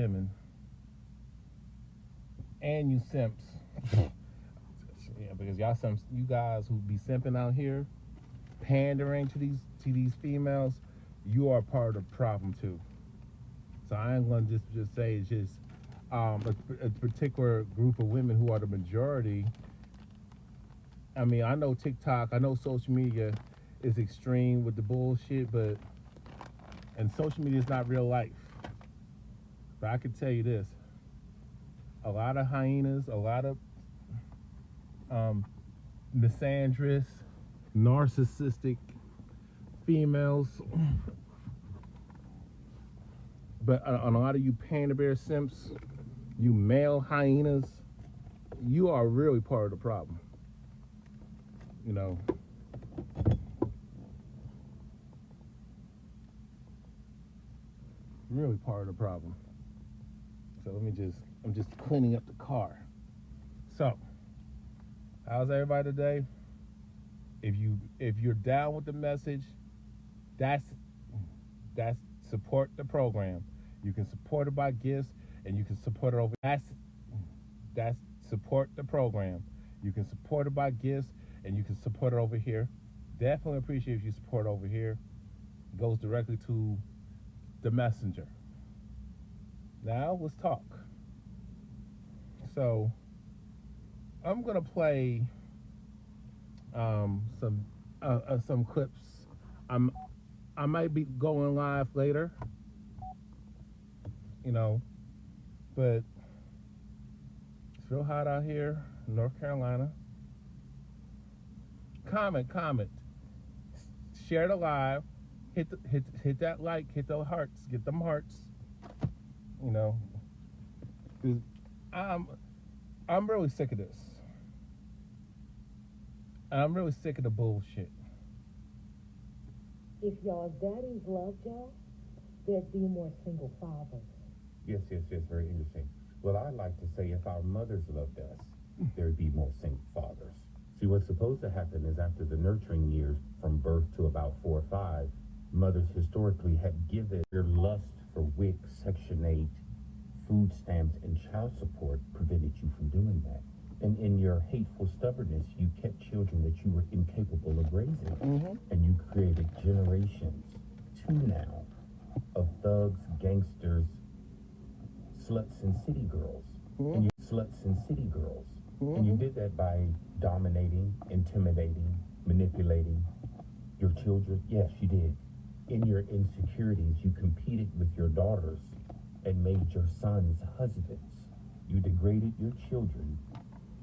women, and you simps. Yeah, because you guys who be simping out here, pandering to these females, you are part of the problem too. So I ain't gonna just say it's just a particular group of women who are the majority. I mean, I know TikTok, I know social media is extreme with the bullshit, and social media is not real life. But I can tell you this: a lot of hyenas, a lot of misandrous, narcissistic females. But on a lot of you panda bear simps, you male hyenas, you are really part of the problem. You know. Really part of the problem. So I'm just cleaning up the car. So, how's everybody today? If you're down with the message, that's support the program. You can support it by gifts, and you can support it over. That's support the program. You can support it by gifts, and you can support it over here. Definitely appreciate if you support over here. It goes directly to the messenger. Now let's talk. So I'm gonna play some clips. I might be going live later, you know, but it's real hot out here in North Carolina. Comment, share the live, hit that like, hit those hearts, get them hearts, you know, 'cause I'm really sick of this. I'm really sick of the bullshit. If y'all daddies loved y'all, there'd be more single fathers. Yes, very interesting. Well, I'd like to say if our mothers loved us, there'd be more single fathers. See, what's supposed to happen is after the nurturing years, from birth to about 4 or 5, mothers historically have given their lust for WIC, Section 8, food stamps, and child support prevented you from doing that. And in your hateful stubbornness, you kept children that you were incapable of raising. Mm-hmm. And you created generations, 2 now, of thugs, gangsters, sluts, and city girls. Mm-hmm. And you sluts and city girls. Mm-hmm. And you did that by dominating, intimidating, manipulating your children. Yes, you did. In your insecurities, you competed with your daughters and made your sons husbands. You degraded your children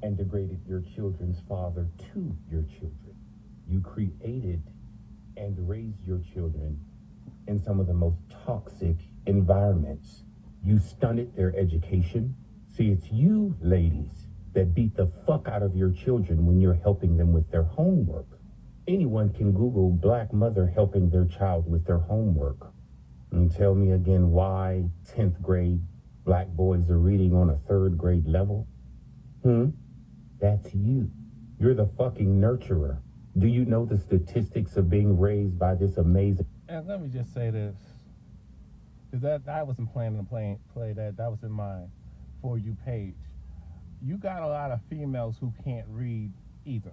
and degraded your children's father to your children. You created and raised your children in some of the most toxic environments. You stunted their education. See, it's you, ladies, that beat the fuck out of your children when you're helping them with their homework. Anyone can Google black mother helping their child with their homework. And tell me again why 10th grade black boys are reading on a 3rd grade level? That's you. You're the fucking nurturer. Do you know the statistics of being raised by this amazing... And let me just say this, because I wasn't planning to play that. That was in my For You page. You got a lot of females who can't read either.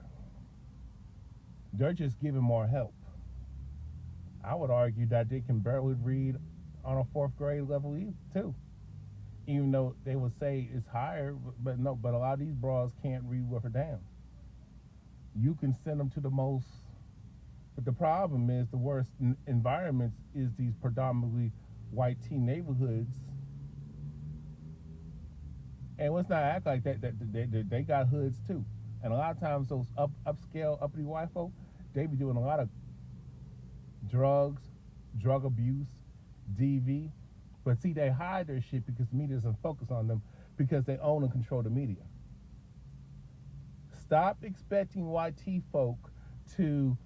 They're just giving more help. I would argue that they can barely read on a 4th grade level too. Even though they would say it's higher, but no, but a lot of these bras can't read worth a damn. You can send them to the most, but the problem is the worst environments is these predominantly white teen neighborhoods. And let's not act like that they got hoods too. And a lot of times those upscale, uppity white folk, they be doing a lot of drugs, drug abuse, DV. But see, they hide their shit because the media doesn't focus on them because they own and control the media. Stop expecting YT folk to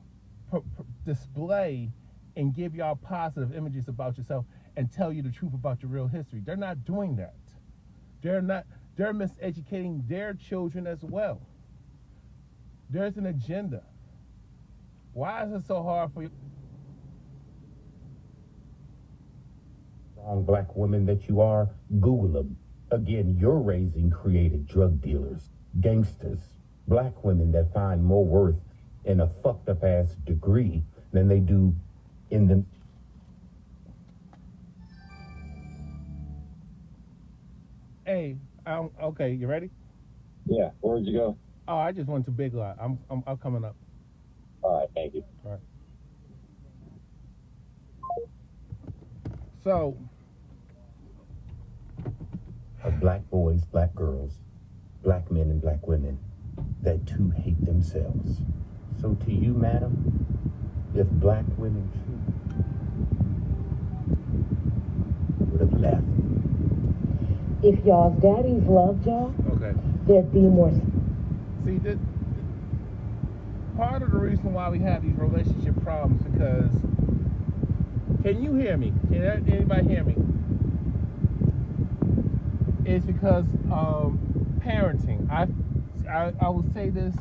display and give y'all positive images about yourself and tell you the truth about your real history. They're not doing that. They're miseducating their children as well. There's an agenda. Why is it so hard for you? strong black women that you are, Google them. Again, you're raising creative drug dealers, gangsters, black women that find more worth in a fucked up ass degree than they do in the. Hey, okay, you ready? Yeah, where'd you go? Oh, I just went to Big Lot. I'm coming up. All right, thank you. All right. So, Of black boys, black girls, black men and black women that too hate themselves. So to you, madam, if black women too would have left. If y'all's daddies loved y'all, okay. there'd be more. See, part of the reason why we have these relationship problems because, can you hear me? Can anybody hear me? It's because parenting. I will say this,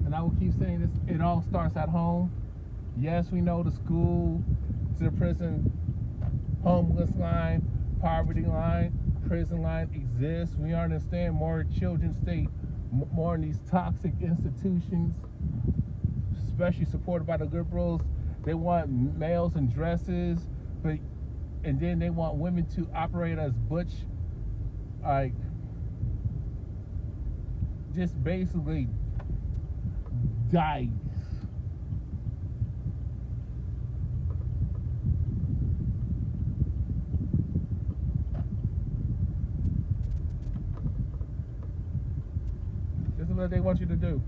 and I will keep saying this. It all starts at home. Yes, we know the school to the prison, homeless line, poverty line, prison line exists. We understand more children stay more in these toxic institutions, especially supported by the liberals. They want males in dresses, and then they want women to operate as butch, like just basically dyes. This is what they want you to do.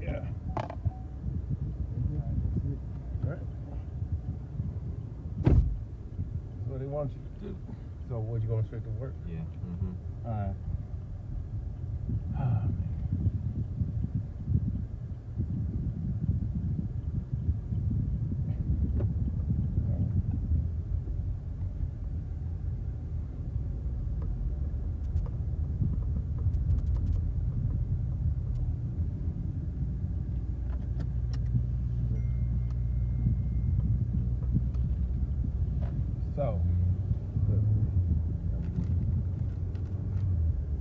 Yeah. Right. That's what they want you to do. So, what, you going straight to work? Yeah. Mm-hmm. All right. Oh, man. So,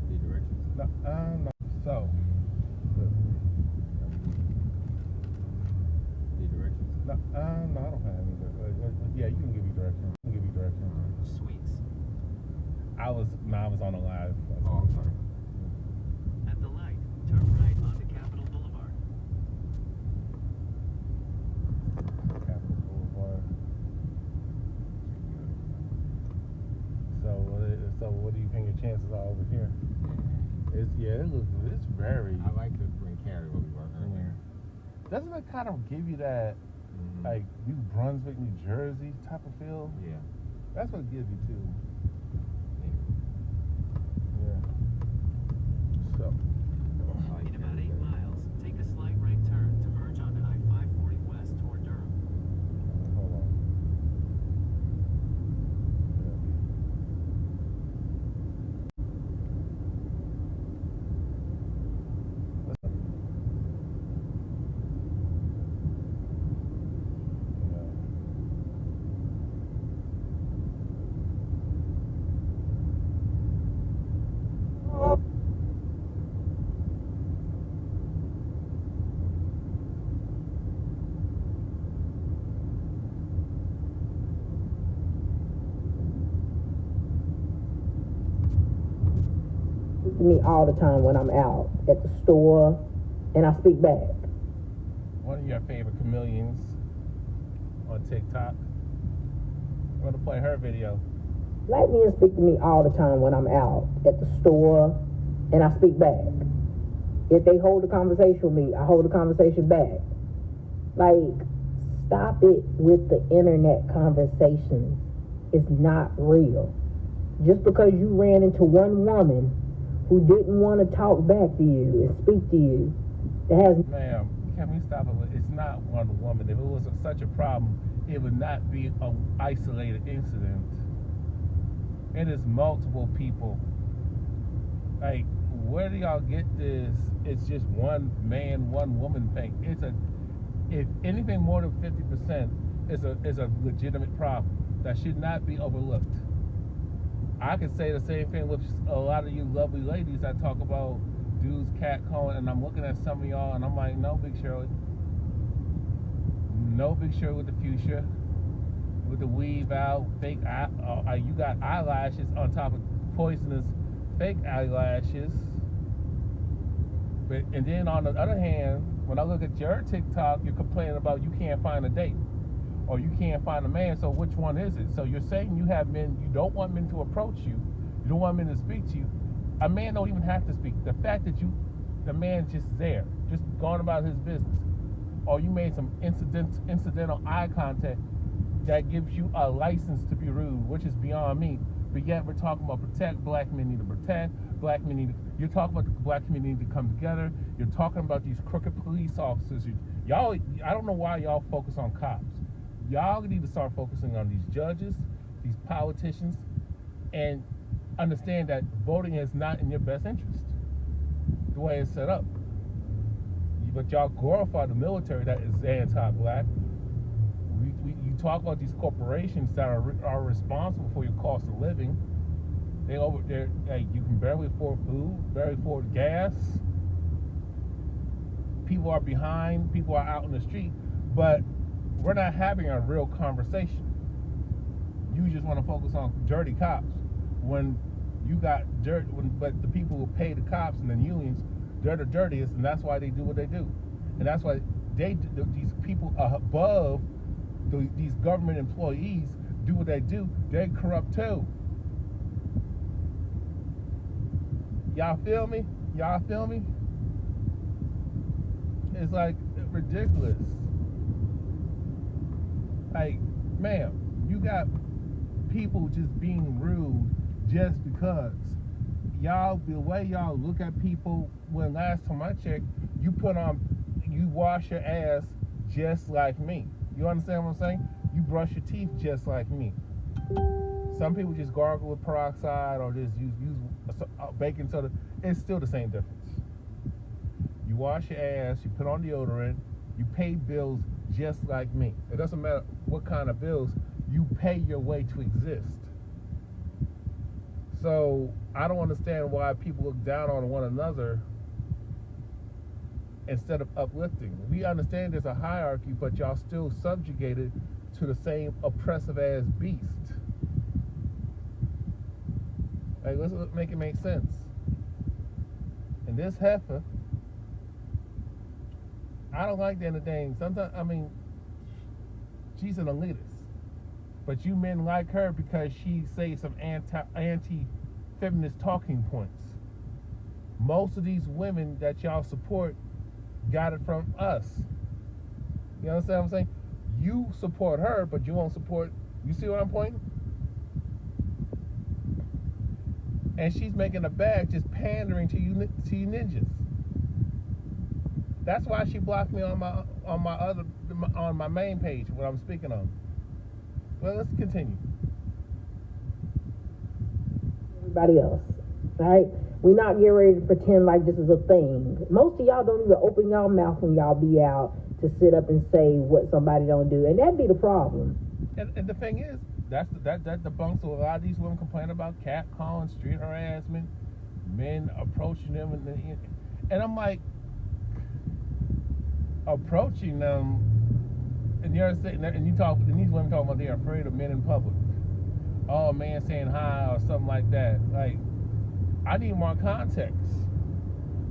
Need directions? no. So, Need directions? no, I don't have any. Yeah, you can give me directions. Sweets. I was on a live. Oh, I'm sorry. At the light, turn right onto Capitol Boulevard. Capitol Boulevard. So what do you think your chances are over here? It's very. I like to bring carry where we were earlier. Doesn't it kind of give you that like New Brunswick, New Jersey type of feel? Yeah. That's what it gives you too. Yeah. Yeah. So. In about 8 miles, take a slight right turn to merge onto I-540 west toward Durham. Hold on. To me all the time when I'm out at the store, and I speak back. One of your favorite chameleons on TikTok. I'm gonna play her video. Black men speak to me all the time when I'm out at the store, and I speak back. If they hold a conversation with me, I hold a conversation back. Like, stop it with the internet conversations. It's not real. Just because you ran into one woman who didn't want to talk back to you and speak to you, that has... Ma'am, can we stop it? It's not one woman. If it was such a problem, it would not be an isolated incident. It is multiple people. Like, where do y'all get this? It's just one man, one woman thing. If anything more than 50% is a legitimate problem that should not be overlooked. I could say the same thing with a lot of you lovely ladies that talk about dudes catcalling, and I'm looking at some of y'all and I'm like, no, Big Shirley. No, Big Shirley with the fuchsia, with the weave out, fake you got eyelashes on top of poisonous fake eyelashes. But, and then on the other hand, when I look at your TikTok, you're complaining about you can't find a date or you can't find a man. So which one is it? So you're saying you have men, you don't want men to approach you, you don't want men to speak to you. A man don't even have to speak. The fact that the man's just there, just going about his business, or you made some incidental eye contact that gives you a license to be rude, which is beyond me. But yet we're talking about protect. Black men need to protect. Black men need to, you're talking about the black community need to come together. You're talking about these crooked police officers. Y'all, I don't know why y'all focus on cops. Y'all need to start focusing on these judges, these politicians, and understand that voting is not in your best interest, the way it's set up. But y'all glorify the military that is anti-black. You talk about these corporations that are responsible for your cost of living. Hey, you can barely afford food, barely afford gas. People are behind. People are out in the street, but we're not having a real conversation. You just want to focus on dirty cops when you got dirt. But the people who pay the cops and the unions, they're the dirtiest, and that's why they do what they do, and that's why these people above these government employees do what they do. They corrupt too. Y'all feel me? Y'all feel me? It's like ridiculous. Like, ma'am, you got people just being rude just because. Y'all, the way y'all look at people, when last time I checked, you wash your ass just like me. You understand what I'm saying? You brush your teeth just like me. Some people just gargle with peroxide or just use baking soda. It's still the same difference. You wash your ass, you put on deodorant, you pay bills just like me. It doesn't matter what kind of bills, you pay your way to exist. So I don't understand why people look down on one another instead of uplifting. We understand there's a hierarchy, but y'all still subjugated to the same oppressive ass beast. Like, let's make it make sense. And this heifer, I don't like the other thing. Sometimes, I mean, she's an elitist. But you men like her because she says some anti-feminist talking points. Most of these women that y'all support got it from us. You understand what I'm saying? You support her, but you won't support, you see what I'm pointing? And she's making a bag just pandering to you ninjas. That's why she blocked me on my main page, what I'm speaking on. Well, let's continue. Everybody else, all right? We're not getting ready to pretend like this is a thing. Most of y'all don't even open y'all mouth when y'all be out to sit up and say what somebody don't do, and that'd be the problem. And the thing is, that debunks a lot of these women complaining about catcalling, street harassment, men approaching them, and I'm like, approaching them, and you're sitting there, and these women talking about they're afraid of men in public. Oh, a man saying hi or something like that. Like, I need more context.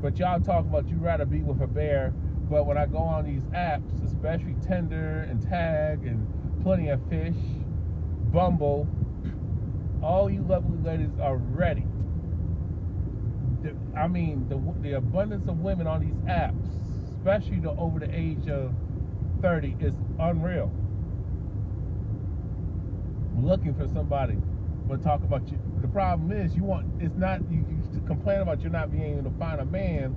But y'all talk about you rather be with a bear, but when I go on these apps, especially Tinder and Tag and Plenty of Fish, Bumble, all you lovely ladies are ready. The abundance of women on these apps, especially over the age of 30, is unreal. Looking for somebody, but talk about you. The problem is you complain about you not being able to find a man.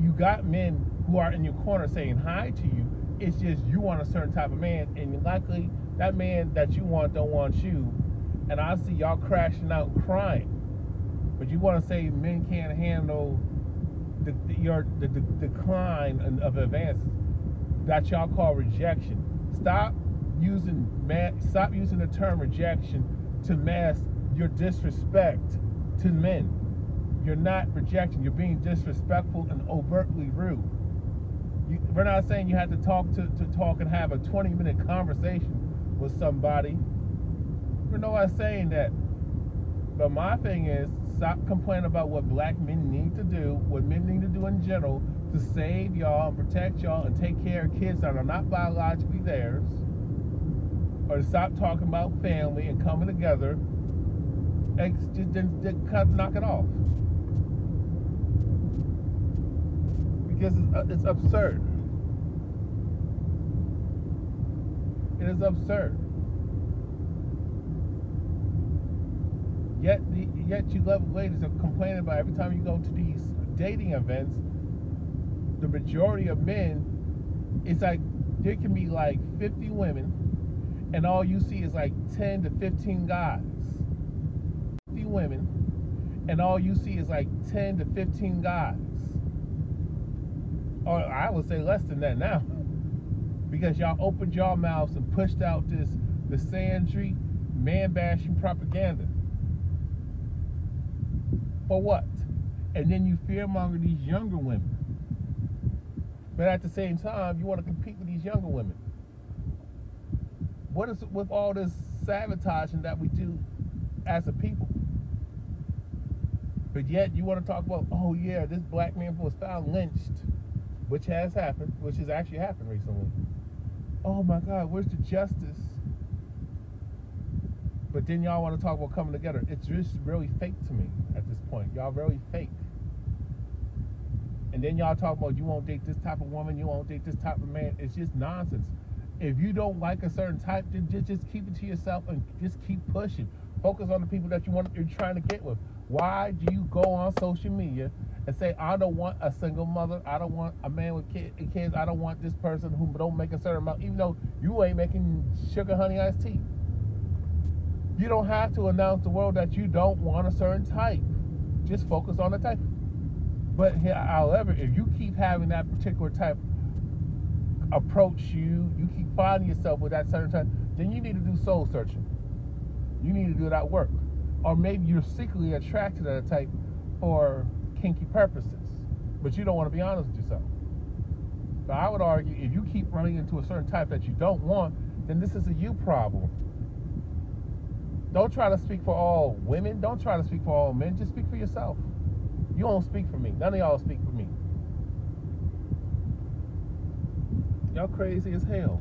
You got men who are in your corner saying hi to you. It's just you want a certain type of man, and likely that man that you want don't want you. And I see y'all crashing out crying, but you want to say men can't handle the decline of advances that y'all call rejection. Stop using the term rejection to mask your disrespect to men. You're not rejecting. You're being disrespectful and overtly rude. We're not saying you have to talk and have a 20-minute conversation with somebody. We're not saying that. But my thing is, stop complaining about what black men need to do, what men need to do in general to save y'all and protect y'all and take care of kids that are not biologically theirs. Or stop talking about family and coming together and just knock it off. Because it's absurd. It is absurd. Yet you ladies are complaining about every time you go to these dating events, the majority of men, it's like there can be like 50 women and all you see is like 10 to 15 guys. 50 women and all you see is like 10 to 15 guys. Or I would say less than that now. Because y'all opened your mouths and pushed out this misandry, man-bashing propaganda. For what? And then you fearmonger these younger women. But at the same time, you want to compete with these younger women. What is with all this sabotaging that we do as a people? But yet you want to talk about, oh yeah, this black man was found lynched, which has happened, which has actually happened recently. Oh my God, where's the justice? But then y'all want to talk about coming together. It's just really fake to me at this point. Y'all really fake. And then y'all talk about you won't date this type of woman, you won't date this type of man. It's just nonsense. If you don't like a certain type, then just keep it to yourself and just keep pushing. Focus on the people that you're trying to get with. Why do you go on social media and say, I don't want a single mother, I don't want a man with kids, I don't want this person who don't make a certain amount, even though you ain't making sugar honey iced tea. You don't have to announce to the world that you don't want a certain type. Just focus on the type. But however, if you keep having that particular type approach you keep finding yourself with that certain type, then you need to do soul searching. You need to do that work. Or maybe you're secretly attracted to that type for kinky purposes, but you don't want to be honest with yourself. But I would argue if you keep running into a certain type that you don't want, then this is a you problem. Don't try to speak for all women. Don't try to speak for all men. Just speak for yourself. You won't speak for me. None of y'all speak for me. Y'all crazy as hell.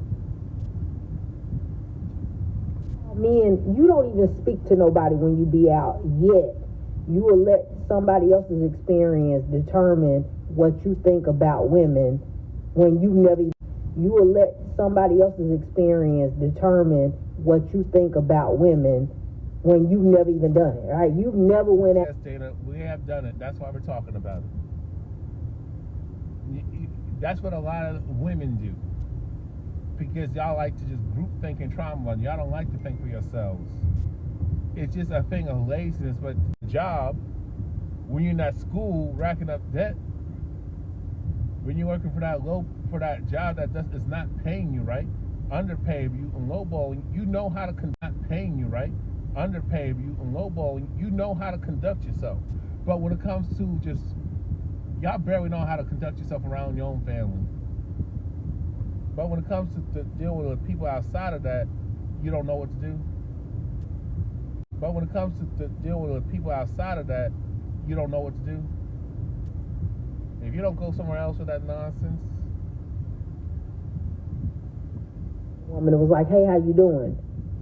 Men, you don't even speak to nobody when you be out, yet you will let somebody else's experience determine what you think about women when you will let somebody else's experience determine what you think about women when you've never even done it, right? You've never went out. Yes, Dana, we have done it. That's why we're talking about it. That's what a lot of women do. Because y'all like to just group think and trauma. Y'all don't like to think for yourselves. It's just a thing of laziness. But the job, when you're in that school racking up debt, when you're working for that job that is not paying you right, underpaying you and lowballing, you know how to conduct paying you right, underpaying you and lowballing, you know how to conduct yourself. But when it comes to just, y'all barely know how to conduct yourself around your own family. But when it comes to dealing with people outside of that, you don't know what to do. But when it comes to dealing with people outside of that, you don't know what to do. If you don't go somewhere else with that nonsense. Woman, it was like, hey, how you doing?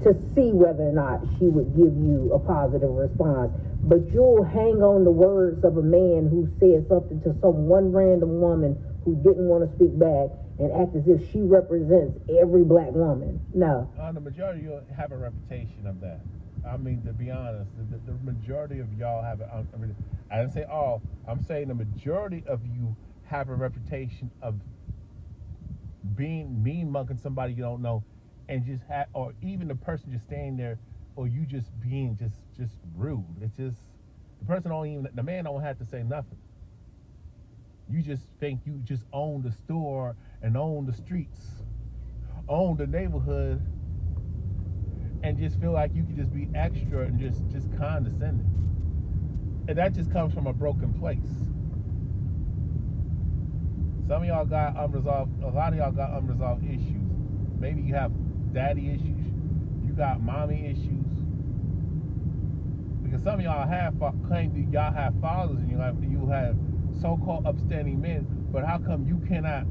To see whether or not she would give you a positive response. But you'll hang on the words of a man who said something to some one random woman who didn't want to speak back and act as if she represents every black woman. No. The majority of you have a reputation of that. I mean, to be honest, the majority of y'all have I didn't say all. I'm saying the majority of you have a reputation of being mean-mugging somebody you don't know, and just or even the person just standing there, or you just being just rude. It's just the man don't have to say nothing. You just think you just own the store and own the streets, own the neighborhood, and just feel like you can just be extra and just condescending. And that just comes from a broken place. Some of y'all got unresolved, a lot of y'all got unresolved issues. Maybe you have daddy issues, you got mommy issues. Because some of y'all claim that y'all have fathers in your life, and you have so-called upstanding men, but how come you cannot?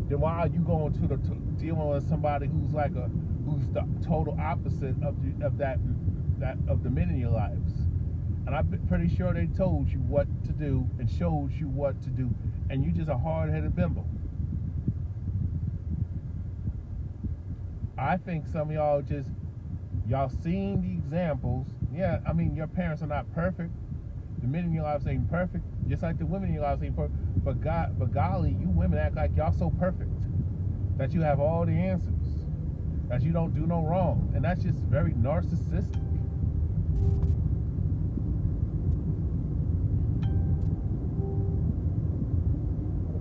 Then why are you going to dealing with somebody who's who's the total opposite of the men in your lives? And I'm pretty sure they told you what to do and showed you what to do, and you just a hard-headed bimbo. I think some of y'all seen the examples. Yeah, I mean, your parents are not perfect. The men in your lives ain't perfect, just like the women in your lives ain't perfect. But golly, you women act like y'all so perfect that you have all the answers, that you don't do no wrong, and that's just very narcissistic.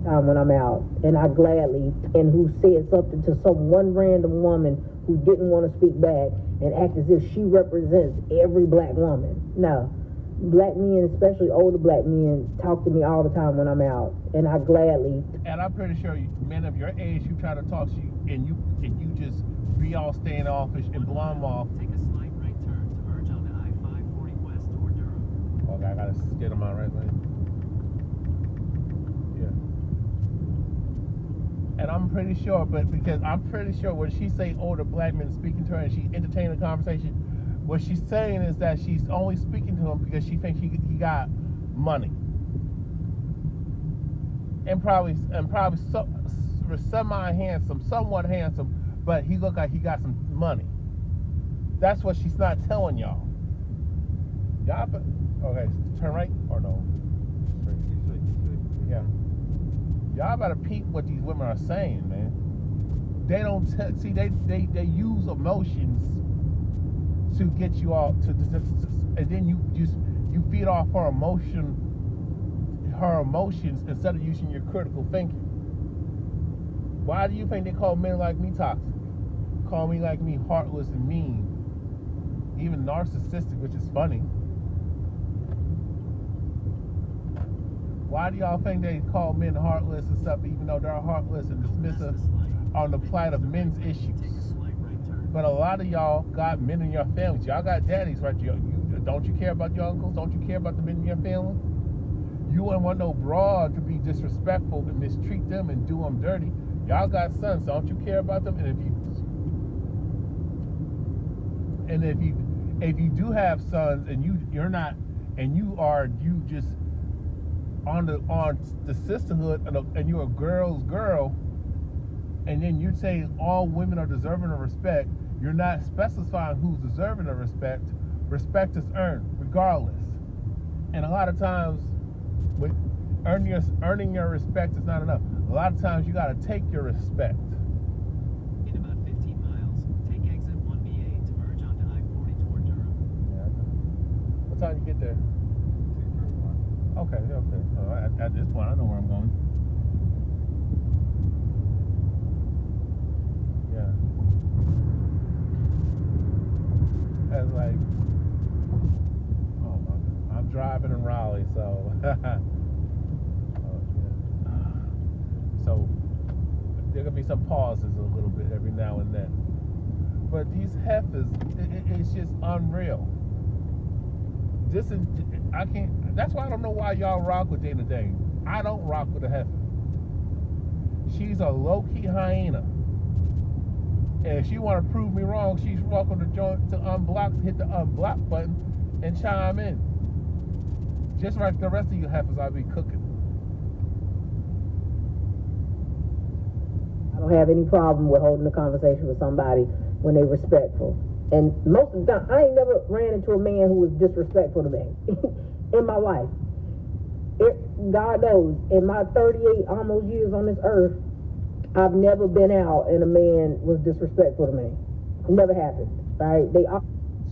When I'm out, and I gladly, and who said something to some one random woman who didn't want to speak back and act as if she represents every black woman. No. Black men, especially older black men, talk to me all the time when I'm out, and I gladly. And I'm pretty sure men of your age who try to talk to you, and you just be all standoffish and blow them off. Take a slight right turn to merge onto I-540 west toward Durham. Okay, I gotta get them out right lane. Yeah. And I'm pretty sure, because I'm pretty sure when she say older black men speaking to her and she entertained the conversation, what she's saying is that she's only speaking to him because she thinks he got money, and probably semi-handsome, somewhat handsome, but he looked like he got some money. That's what she's not telling y'all. Y'all, okay, turn right or no? Straight. Yeah. Y'all better peep what these women are saying, man. They don't see. They use emotions to get you all and then you feed off her emotions instead of using your critical thinking. Why do you think they call men like me toxic? Call me like me heartless and mean, even narcissistic, which is funny. Why do y'all think they call men heartless and stuff, even though they're heartless and dismissive on the plight of men's issues? But a lot of y'all got men in your families. Y'all got daddies, right? Don't you care about your uncles? Don't you care about the men in your family? You wouldn't want no broad to be disrespectful and mistreat them and do them dirty. Y'all got sons. Don't you care about them? And if you do have sons and you're not, and you just on the sisterhood and you're a girl's girl, and then you say all women are deserving of respect, you're not specifying who's deserving of respect. Respect is earned, regardless. And a lot of times, with earning your respect is not enough. A lot of times, you got to take your respect. In about 15 miles, take exit 1B8 to merge onto I-40 toward Durham. Yeah. What time you get there? Okay. At this point, I know where I'm going. Yeah. That's like, oh my God. I'm driving in Raleigh, so. So there gonna be some pauses a little bit every now and then. But these heifers, it's just unreal. I can't. That's why I don't know why y'all rock with Dana Dane. I don't rock with a heifer. She's a low-key hyena. And if she want to prove me wrong, she's welcome to hit the unblock button and chime in. Just like the rest of you heifers I'll be cooking. I don't have any problem with holding a conversation with somebody when they're respectful. And most of the time, I ain't never ran into a man who was disrespectful to me in my life. God knows, in my 38 almost years on this earth, I've never been out and a man was disrespectful to me. It never happened, right?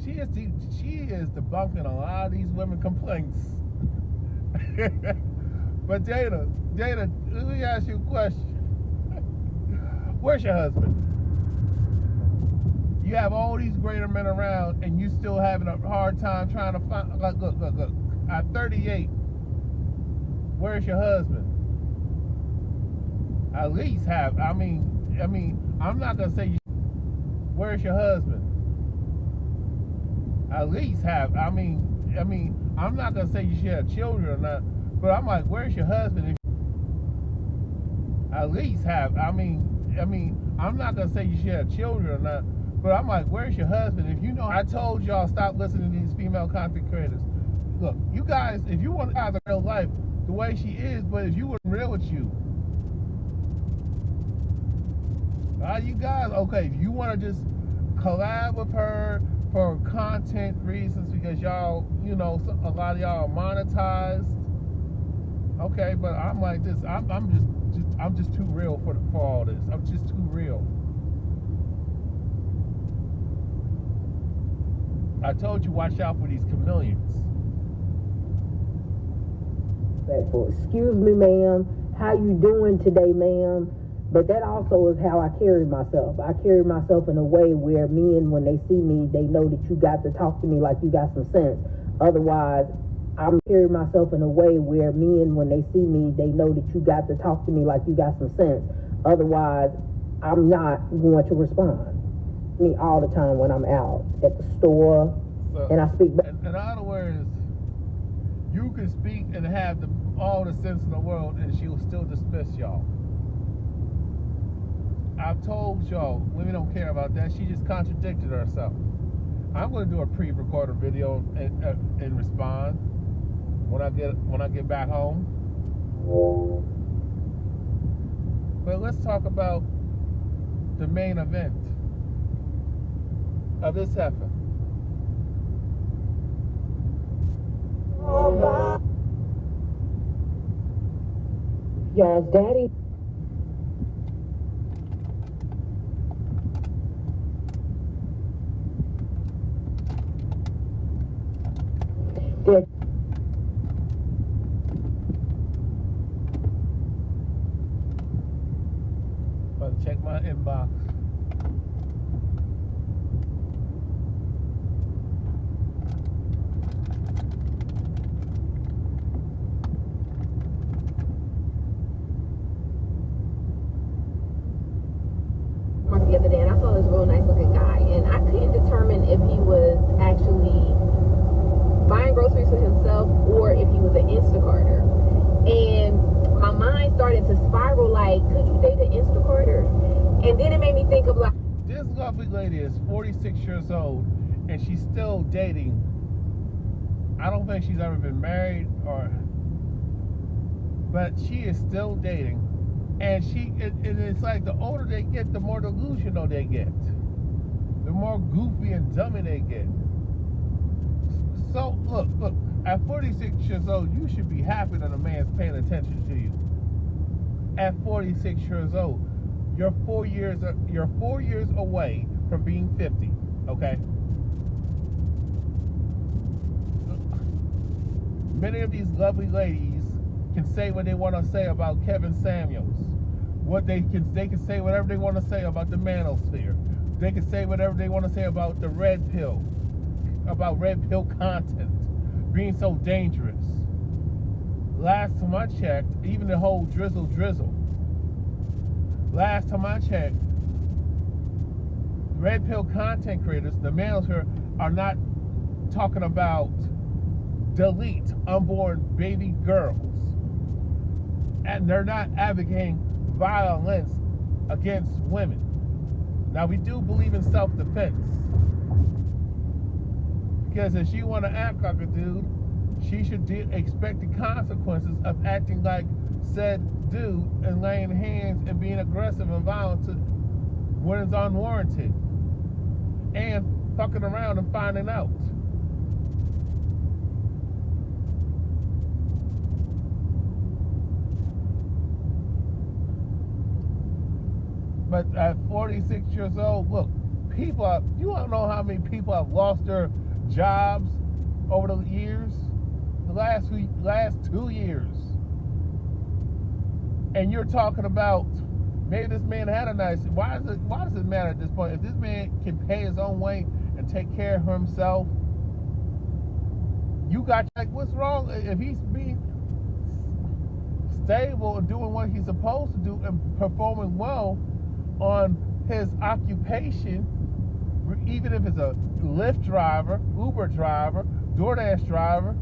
She is debunking a lot of these women complaints. But Jada, let me ask you a question. Where's your husband? You have all these greater men around, and you still having a hard time trying to find. Like, look. At 38, where's your husband? At least have. I mean, I'm not gonna say. Where's your husband? At least have. I mean, I'm not gonna say you should have children or not, but I'm like, where's your husband? At least have. I mean, I'm not gonna say you should have children or not, but I'm like, where's your husband? If you know, I told y'all stop listening to these female content creators. Look, you guys, if you want to have a real life the way she is, but if you were real with you, you guys, okay, if you want to just collab with her for content reasons because y'all, you know, a lot of y'all are monetized. Okay, but I'm like this. I'm just too real for all this. I'm just too real. I told you, watch out for these chameleons. Excuse me, ma'am. How you doing today, ma'am? But that also is how I carry myself. I carry myself in a way where men, when they see me, they know that you got to talk to me like you got some sense. Otherwise, I'm carrying myself in a way where men, when they see me, they know that you got to talk to me like you got some sense. Otherwise, I'm not going to respond. Me all the time when I'm out at the store, so, and I speak. In other words, you can speak and have all the sense in the world, and she will still dismiss y'all. I've told y'all, women don't care about that. She just contradicted herself. I'm going to do a pre-recorded video and respond when I get back home. But let's talk about the main event of this heifer. Y'all's daddy. About to check my inbox. The other day, and I saw this real nice looking guy, and I couldn't determine if he was actually buying groceries for himself or if he was an Instacarter. And my mind started to spiral like, could you date an Instacarter? And then it made me think of like, this lovely lady is 46 years old and she's still dating. I don't think she's ever been married but she is still dating. And it's like the older they get, the more delusional they get. The more goofy and dummy they get. So, look, at 46 years old, you should be happy that a man's paying attention to you. At 46 years old, you're 4 years away from being 50, okay? Many of these lovely ladies can say what they want to say about Kevin Samuels. They can say whatever they want to say about the manosphere. They can say whatever they want to say about the red pill, about red pill content being so dangerous. Last time I checked, even the whole drizzle. Last time I checked, red pill content creators, the manosphere, are not talking about delete unborn baby girls. And they're not advocating violence against women. Now, we do believe in self-defense. Because if she want to act like a dude, she should expect the consequences of acting like said dude and laying hands and being aggressive and violent when it's unwarranted. And fucking around and finding out. But at 46 years old, look, you don't know how many people have lost their jobs over the years, the last 2 years. And you're talking about maybe this man had a nice. Why does it matter at this point? If this man can pay his own way and take care of himself, you got, like, what's wrong if he's being stable and doing what he's supposed to do and performing well on his occupation, even if it's a Lyft driver, Uber driver, DoorDash driver,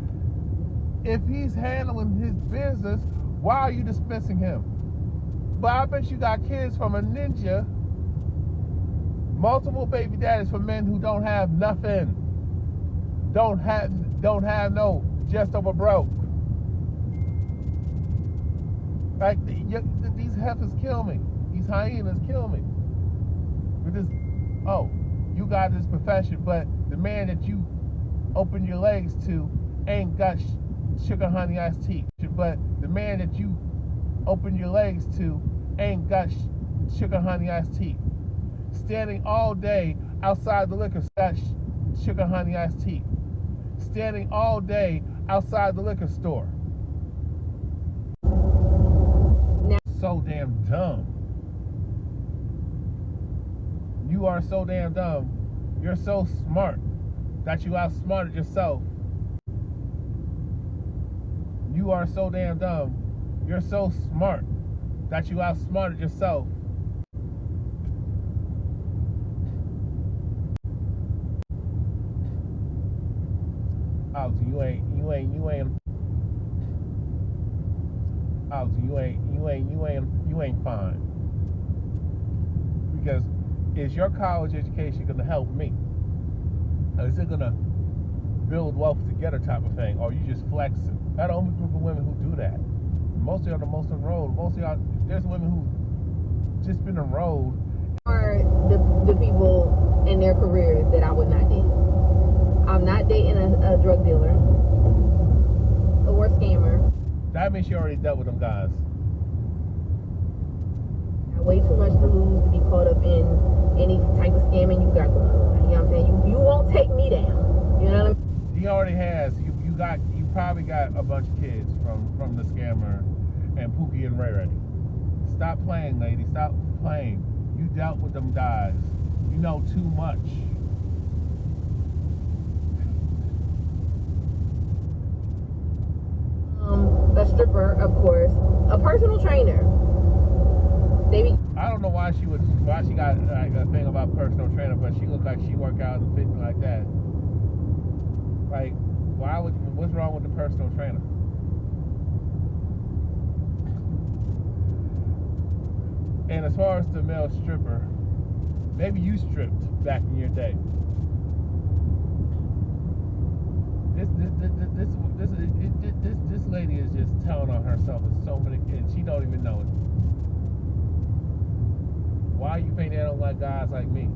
if he's handling his business, why are you dismissing him? But I bet you got kids from a ninja, multiple baby daddies for men who don't have nothing, don't have no, just over broke. Like, these heifers kill me. These hyenas kill me. With this, oh, you got this profession, but the man that you open your legs to ain't got sugar honey iced tea. But the man that you open your legs to ain't got sugar honey iced tea. Standing all day outside the liquor store, got sugar honey iced tea. Standing all day outside the liquor store. So damn dumb. You are so damn dumb. You're so smart that you outsmarted yourself. You are so damn dumb. You're so smart that you outsmarted yourself. Alton, you ain't fine. Because is your college education gonna help me? Or is it gonna build wealth together type of thing? Or are you just flexing? That's the only group of women who do that. Most of y'all are the most enrolled. Most of y'all, there's women who just been enrolled. Are the people in their careers that I would not date. I'm not dating a drug dealer or a scammer. That means you already dealt with them guys. I got way too much to lose to be caught up in any type of scamming you got going on. You know what I'm saying? You won't take me down. You know what I mean? He already has. You probably got a bunch of kids from the scammer and Pookie and Ray Ray. Stop playing, lady. Stop playing. You dealt with them guys. You know too much. A stripper, of course, a personal trainer. I don't know why she got like a thing about personal trainer, but she looked like she worked out and fit like that. Like, what's wrong with the personal trainer? And as far as the male stripper, maybe you stripped back in your day. This lady is just telling on herself in so many, and she don't even know it. Why you think they don't like guys like me?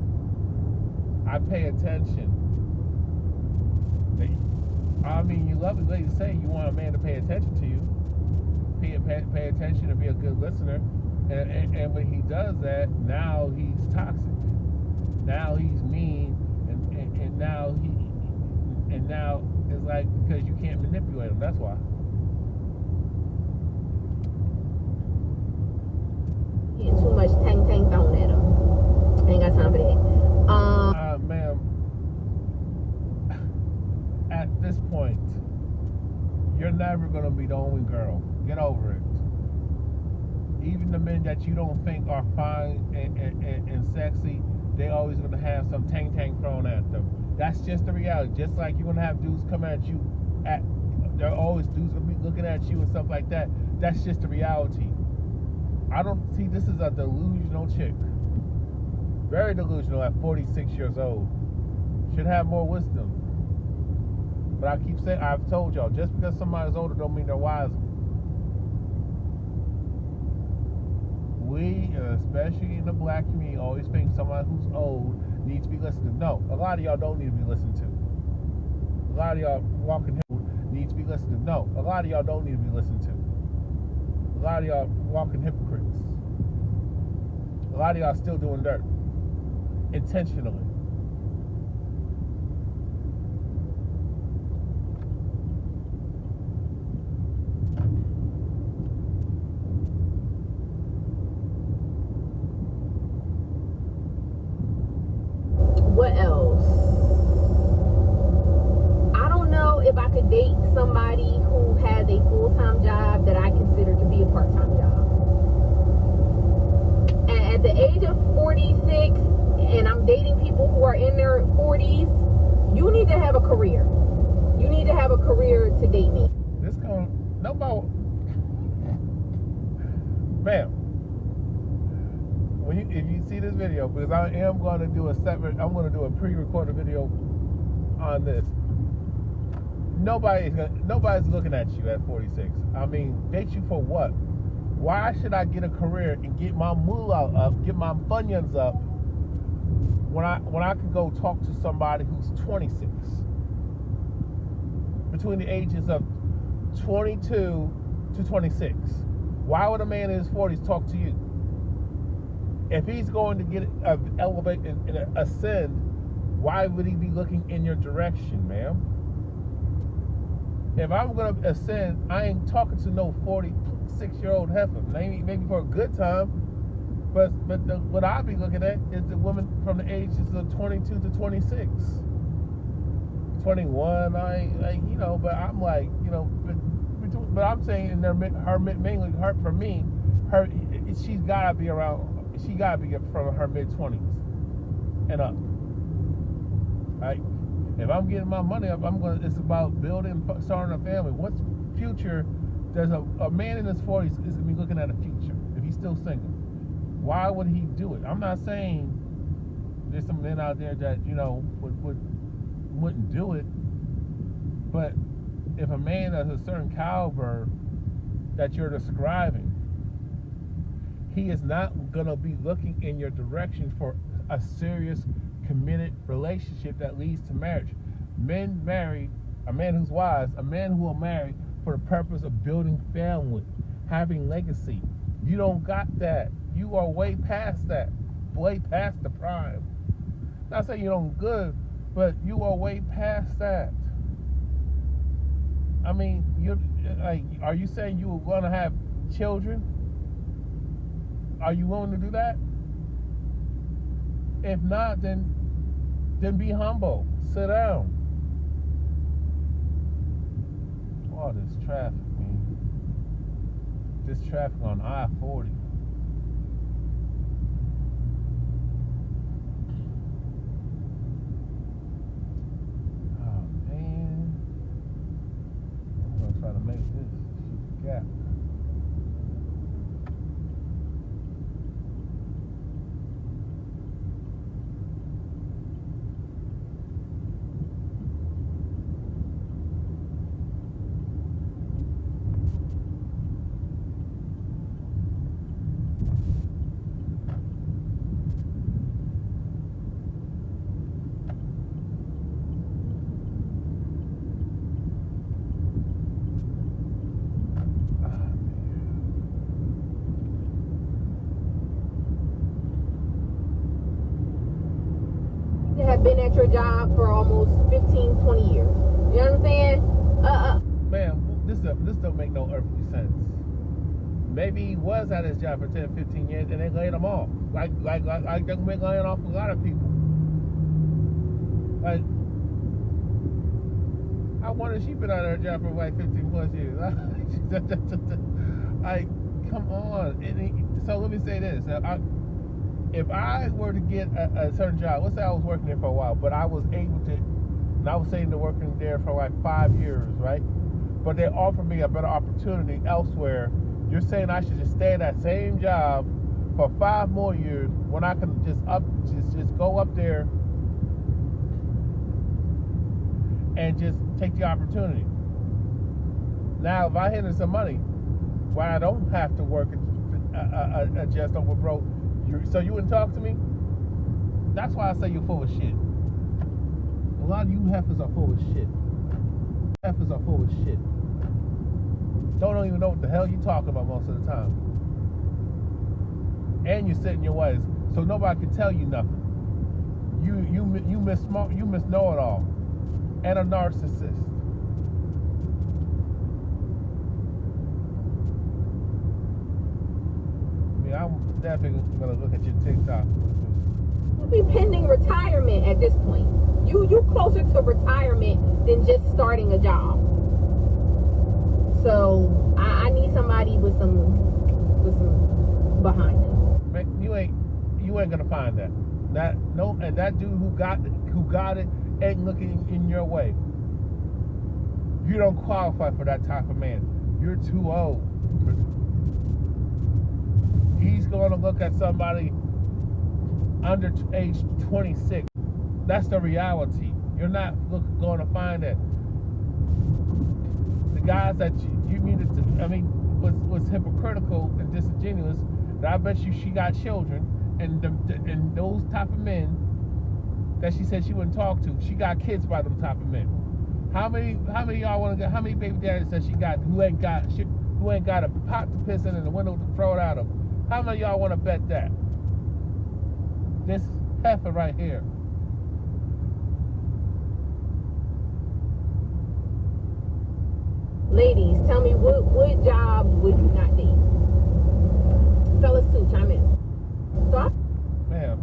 I pay attention. I mean, you lovely ladies say you want a man to pay attention to you. Pay attention and be a good listener. And when he does that, now he's toxic. Now he's mean, and now it's like, because you can't manipulate him. That's why. Getting too much tang thrown at him. Ain't got time for that. Ma'am, at this point, you're never gonna be the only girl. Get over it. Even the men that you don't think are fine and sexy, they always gonna have some tang thrown at them. That's just the reality. Just like you're gonna have dudes come at you there are always dudes gonna be looking at you and stuff like that. That's just the reality. I don't see, this is a delusional chick. Very delusional at 46 years old. Should have more wisdom. But I keep saying, I've told y'all, just because somebody's older don't mean they're wiser. We, especially in the black community, always think somebody who's old needs to be listened to. No, a lot of y'all don't need to be listened to. A lot of y'all walking need to be listened to. No, a lot of y'all don't need to be listened to. A lot of y'all walking hypocrites. A lot of y'all still doing dirt. Intentionally. What else? I don't know if I could date somebody who has a full-time job that I consider to be a part-time job. And at the age of 46, and I'm dating people who are in their 40s, you need to have a career. You need to have a career to date me. This going nobody, ma'am. When you, if you see this video, because I am going to do a separate, I'm going to do a pre-recorded video on this. Nobody's looking at you at 46. I mean, date you for what? Why should I get a career and get my moolah up, get my funyuns up, when I can go talk to somebody who's 26? Between the ages of 22 to 26. Why would a man in his 40s talk to you? If he's going to get elevate and ascend, why would he be looking in your direction, ma'am? If I'm going to ascend, I ain't talking to no 46-year-old heifer. Maybe for a good time, but what I'll be looking at is the woman from the ages of 22 to 26. 21, but I'm like, but I'm saying in mainly for me, she's gotta be from her mid-20s and up. Right? If I'm getting my money up, it's about building, starting a family. What future does a man in his 40s is gonna be looking at a future if he's still single? Why would he do it? I'm not saying there's some men out there that wouldn't do it, but if a man of a certain caliber that you're describing, he is not gonna be looking in your direction for a serious, committed relationship that leads to marriage. Men marry, a man who's wise, a man who will marry for the purpose of building family, having legacy. You don't got that. You are way past that, way past the prime. Not saying you don't good, but you are way past that. I mean, are you saying you were going to have children? Are you willing to do that? If not, then be humble. Sit down. Oh, this traffic, man. This traffic on I-40. Try to make this gap. Have been at your job for almost 15, 20 years. You know what I'm saying? Man, this don't make no earthly sense. Maybe he was at his job for 10, 15 years and they laid him off. Like they're laying off a lot of people. Like, I wonder she been out of her job for like 15 plus years. Like, come on. So let me say this. If I were to get a certain job, let's say I was working there for a while, but I was able to, and I was saying to working there for like 5 years, right? But they offered me a better opportunity elsewhere. You're saying I should just stay at that same job for 5 more years when I can just go up there and just take the opportunity. Now, if I hit some money, why I don't have to work adjust over broke. So you wouldn't talk to me? That's why I say you're full of shit. A lot of you heifers are full of shit. Heifers are full of shit. Don't even know what the hell you talking about most of the time. And you're sitting your ways, so nobody can tell you nothing. You miss smart, you miss know it all, and a narcissist. I'm definitely gonna look at your TikTok. be pending retirement at this point. You closer to retirement than just starting a job. So I need somebody with some behind them. Man, you ain't gonna find that. And that dude who got it ain't looking in your way. You don't qualify for that type of man. You're too old. He's gonna look at somebody under age 26. That's the reality. You're not going to find that. The guys that you needed to, was hypocritical and disingenuous. That I bet you she got children, and those type of men that she said she wouldn't talk to, she got kids by them type of men. How many of y'all want to get? How many baby daddies that she got who ain't got a pot to piss in and a window to throw it out of? How many of y'all want to bet that? This heifer right here. Ladies, tell me what job would you not need? Fellas too, chime in. So Ma'am.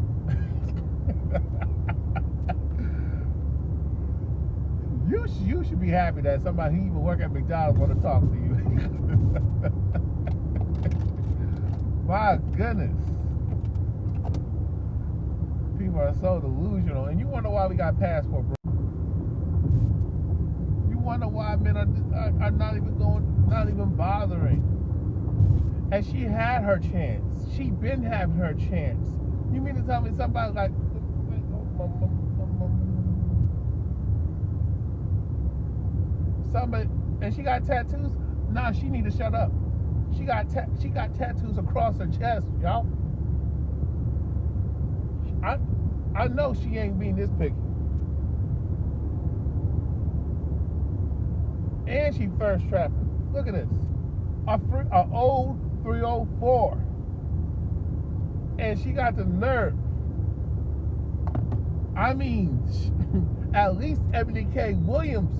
You should be happy that somebody who even work at McDonald's want to talk to you. My goodness. People are so delusional. And you wonder why we got passport, bro. You wonder why men are not even bothering. And she had her chance. She been having her chance. You mean to tell me somebody like somebody, and she got tattoos? Nah, she need to shut up. She got tattoos across her chest, y'all. I know she ain't being this picky. And she thirst trapping. Look at this. A old 304. And she got the nerve. I mean, at least Ebony K. Williams,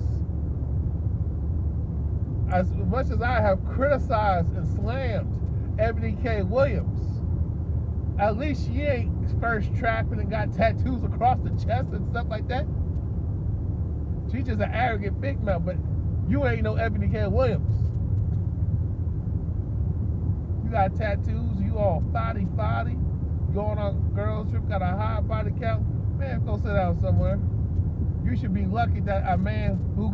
as much as I have criticized and slammed Ebony K. Williams, at least she ain't first trapping and got tattoos across the chest and stuff like that. She's just an arrogant big mouth, but you ain't no Ebony K. Williams. You got tattoos, you all thotty, going on a girls trip, got a high body count. Man, go sit down somewhere. You should be lucky that a man who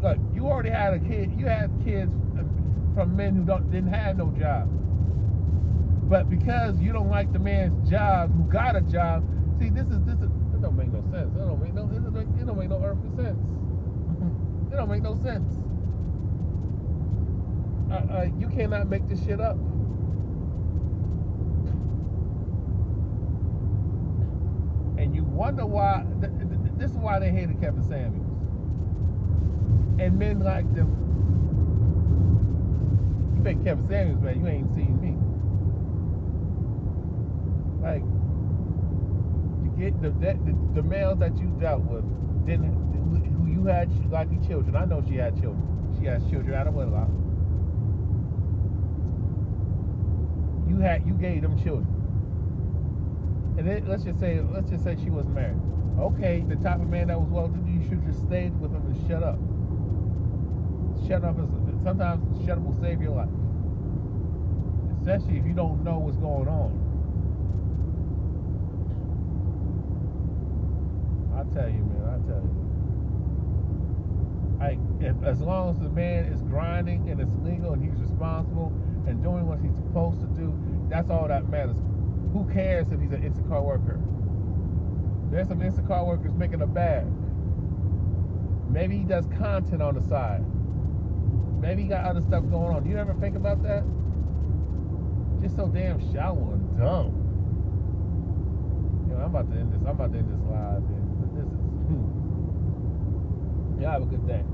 look, you already had a kid. You had kids from men who didn't have no job. But because you don't like the man's job, who got a job, see, this don't make no sense. It don't make no earthly sense. It don't make no sense. You cannot make this shit up. And you wonder why. This is why they hated Kevin Samuels. And men like them. You think Kevin Samuels, man? You ain't seen me. Like, you get the males that you dealt with, who you had like your children. I know she had children. She has children out of wedlock. You gave them children. And then let's just say she was married. Okay, the type of man that was well to do, you should just stay with him and shut up. Shut up sometimes shut up will save your life. Especially if you don't know what's going on. I tell you, man, as long as the man is grinding and it's legal and he's responsible and doing what he's supposed to do, that's all that matters. Who cares if he's an Instacart worker? There's some Instacart workers making a bag. Maybe he does content on the side. Maybe he got other stuff going on. Do you ever think about that? Just so damn shallow and dumb. You know, I'm about to end this live, man. But this is. Y'all have a good day.